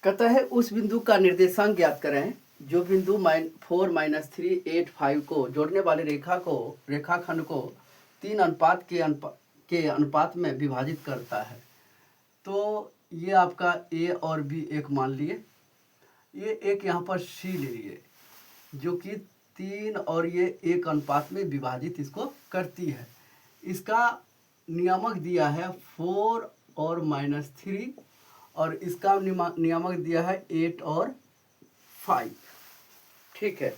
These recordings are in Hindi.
कहता है उस बिंदु का निर्देशांक ज्ञात करें जो बिंदु 4 - 3 8 5 को जोड़ने वाली रेखाखंड को 3 अनुपात के अनुपात में विभाजित करता है। तो ये आपका ए और बी एक मान लिए, ये एक यहाँ पर सी ले लिए जो कि 3 और ये 1 अनुपात में विभाजित इसको करती है। इसका नियामक दिया है 4 और -3 और इसका नियामक दिया है 8 और 5। ठीक है,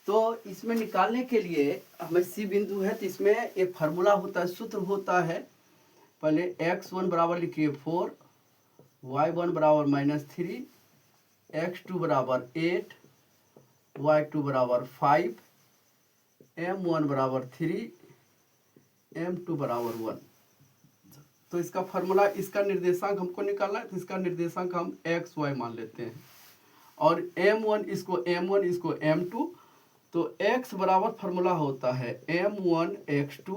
तो इसमें निकालने के लिए हमें सी बिंदु है तो इसमें एक फार्मूला होता है, सूत्र होता है। पहले x1 बराबर लिखिए 4, y1 बराबर -3, x2 बराबर 8, y2 बराबर 5, m1 बराबर 3, m2 बराबर 1। तो इसका फार्मूला, इसका निर्देशांक हमको निकालना है तो इसका निर्देशांक हम एक्स वाई मान लेते हैं और m1 इसको m1 इसको m2। तो x बराबर फार्मूला होता है m1 x2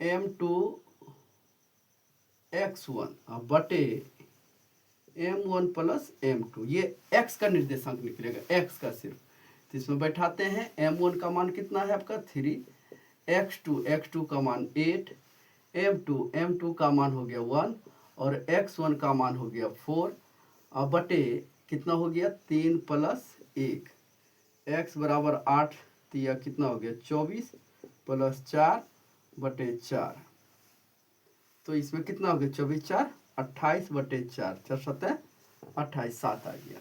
m2 x1 बटे m1 प्लस m2। ये x का निर्देशांक निकलेगा, x का सिर्फ। तो इसमें बैठाते हैं m1 का मान कितना है आपका 3, x2 का मान 8, m2 का मान हो गया 1 और x1 का मान हो गया 4 और बटे कितना हो गया 3 प्लस 1, x बराबर 8 तो यह कितना हो गया 24 प्लस 4 बटे 4। तो इसमें कितना हो गया 24 4 28 बटे 4, 4 7 28, 7 आ गया।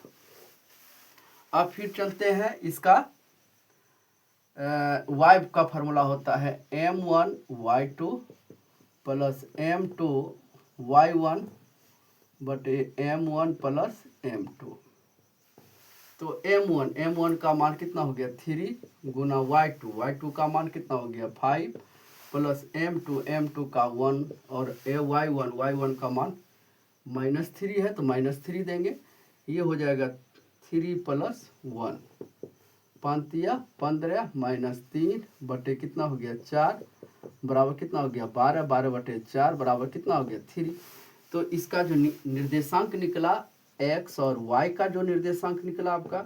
अब फिर चलते हैं इसका y का फार्मूला होता है m1 y2 plus m2 y1 बटे m1 प्लस m2। तो m1 का मान कितना हो गया 3 गुना y2 का मान कितना हो गया 5 प्लस m2 का 1 और y1 का मान -3 है तो -3 देंगे। ये हो जाएगा 3 प्लस 1, 5 या 15 -3 बटे कितना हो गया 4 बराबर कितना हो गया 12, 12 बटे 4 बराबर कितना हो गया 3। तो इसका जो निर्देशांक निकला x और y का जो निर्देशांक निकला आपका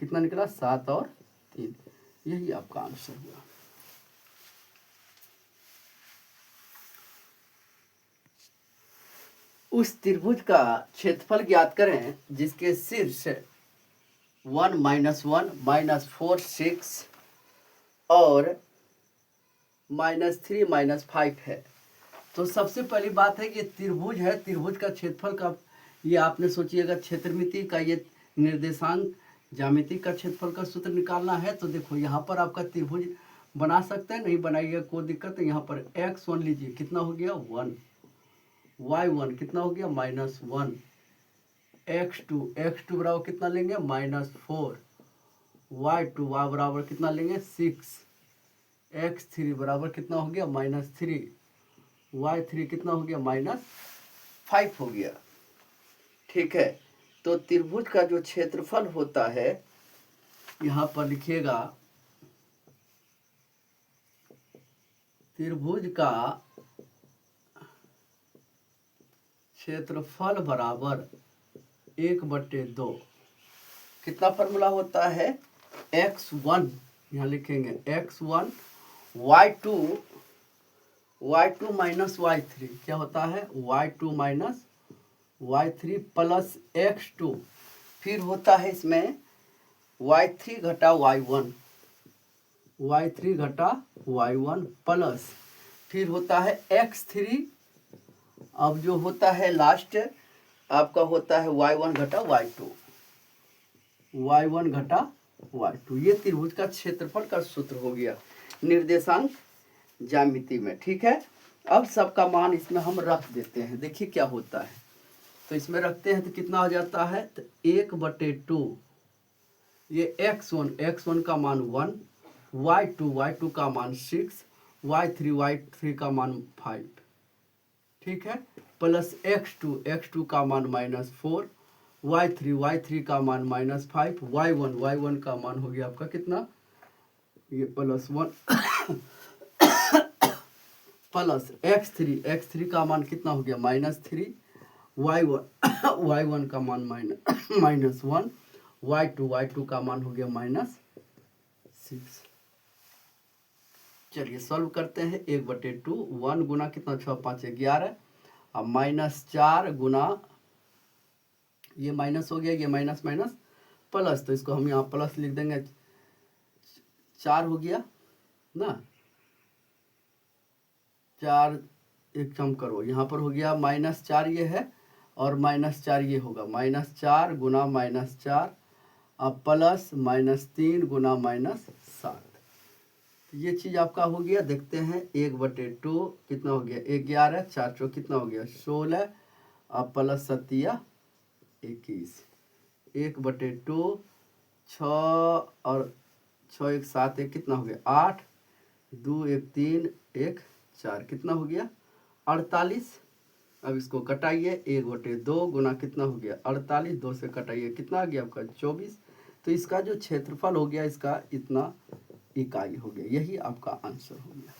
कितना निकला 7 और 3। यही आपका आंसर हुआ। उस त्रिभुज का क्षेत्रफल ज्ञात करें जिसके शीर्ष 1 - 1 -4 6 और -3 -5 है। तो सबसे पहली बात है कि त्रिभुज है, त्रिभुज का क्षेत्रफल का ये आपने सोचिएगा क्षेत्रमिति का ये निर्देशांक ज्यामिति का क्षेत्रफल का सूत्र निकालना है। तो देखो यहाँ पर आपका त्रिभुज बना सकते हैं, नहीं बनाइएगा कोई दिक्कत है। यहाँ पर x1 लीजिए कितना हो गया 1, y1 कितना हो गया -1, x2 बराबर कितना लेंगे -4, y2 बराबर कितना लेंगे 6, x3 बराबर कितना हो गया -3, y3 कितना हो गया -5 हो गया। ठीक है, तो त्रिभुज का जो क्षेत्रफल होता है यहाँ पर लिखिएगा त्रिभुज का क्षेत्रफल बराबर 1/2। कितना फार्मूला होता है x1, यहाँ लिखेंगे x1 y2 माइनस y3 क्या होता है y2 minus y3 plus x2, फिर होता है इसमें y3 घटा y1 प्लस फिर होता है x3। अब जो होता है लास्ट आपका होता है y1 घटा y2। ये त्रिभुज का क्षेत्रफल का सूत्र हो गया निर्देशांक ज्यामिति में। ठीक है, अब सबका मान इसमें हम रख देते हैं, देखिए क्या होता है। तो इसमें रखते हैं तो कितना हो जाता है तो 1/2 ये x1 का मान 1, y2 का मान 6, y3 का मान 5। ठीक है, प्लस x2 का मान -4, y3 का मान -5, y1 का मान हो गया आपका कितना ये +1 प्लस x3 का मान कितना हो गया -3, y1 y1 का मान -1, y2 का मान हो गया -6। चलिए सॉल्व करते हैं। 1/2 1 गुना कितना 6 5 11, अब -4 गुना ये माइनस हो गया, ये माइनस माइनस प्लस, तो इसको हम यहाँ प्लस लिख देंगे, 4 हो गया ना, 4 एक कम करो, यहाँ पर हो गया -4 ये है और -4 ये होगा, -4 गुना -4 अब प्लस -3 गुना -7। तो ये चीज़ आपका हो गया। देखते हैं 1/2 कितना हो गया 11, 4 चौक कितना हो गया 16, अब प्लस 7 21, 1/2 6 और 6 1 7 1 कितना हो गया 8, 2 1 3 1 4 कितना हो गया 48। अब इसको कटाइए, 1/2 गुना कितना हो गया 48, 2 से कटाइए कितना आ गया आपका 24। तो इसका जो क्षेत्रफल हो गया इसका इतना इकाई हो गया, यही आपका आंसर हो गया।